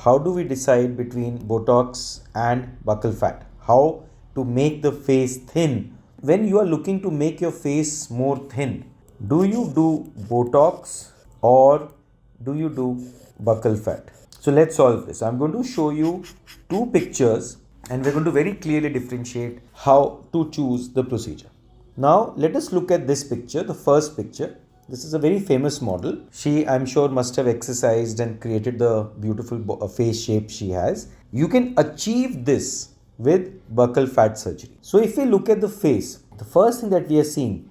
how do we decide between Botox and buccal fat? How to make the face thin? When you are looking to make your face more thin, do you do Botox or do you do buccal fat? So let's solve this. I'm going to show you two pictures and we're going to very clearly differentiate how to choose the procedure. Now let us look at this picture, the first picture. This is a very famous model. She, I'm sure, must have exercised and created the beautiful face shape she has. You can achieve this with buccal fat surgery. So if we look at the face, the first thing that we are seeing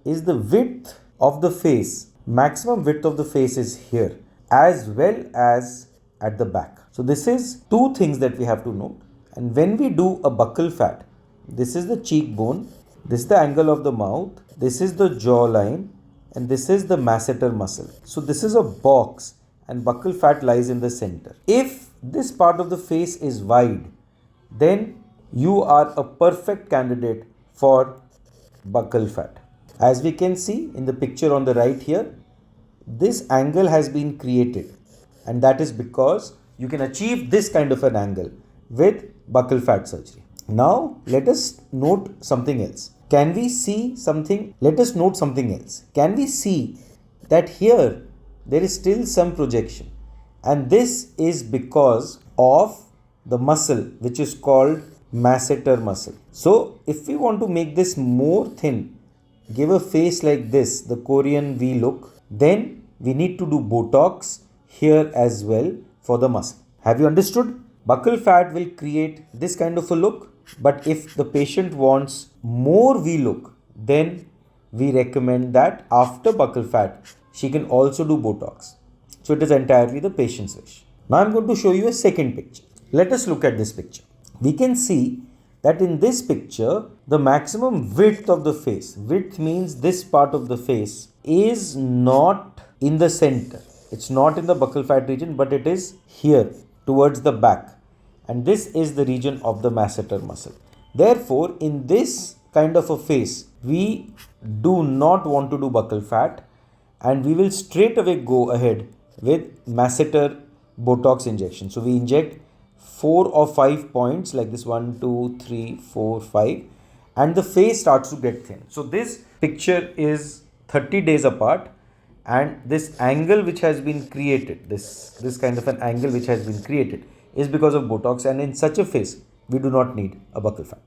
is the width of the face. Maximum width of the face is here as well as at the back. So this is two things that we have to note. And when we do a buccal fat, this is the cheekbone, this is the angle of the mouth, this is the jawline, and this is the masseter muscle. So this is a box and buccal fat lies in the center. If this part of the face is wide, then you are a perfect candidate for buccal fat. As we can see in the picture on the right here, this angle has been created, and that is because you can achieve this kind of an angle with buccal fat surgery. Now let us note something else. Can we see something? Let us note something else. Can we see that here there is still some projection, and this is because of the muscle which is called masseter muscle. So if we want to make this more thin, give a face like this, the Korean V look, then we need to do Botox here as well for the muscle. Have you understood? Buccal fat will create this kind of a look, but if the patient wants more V look, then we recommend that after buccal fat, she can also do Botox. So it is entirely the patient's wish. Now I'm going to show you a second picture. Let us look at this picture. We can see that in this picture, the maximum width of the face, width means this part of the face, is not in the center. It's not in the buccal fat region, but it is here towards the back. And this is the region of the masseter muscle. Therefore, in this kind of a face, we do not want to do buccal fat, and we will straight away go ahead with masseter Botox injection. So we inject 4 or 5 points like this, 1, 2, 3, 4, 5, and the face starts to get thin. So this picture is 30 days apart, and this angle which has been created, this kind of an angle which has been created is because of Botox, and in such a face we do not need a buccal fat.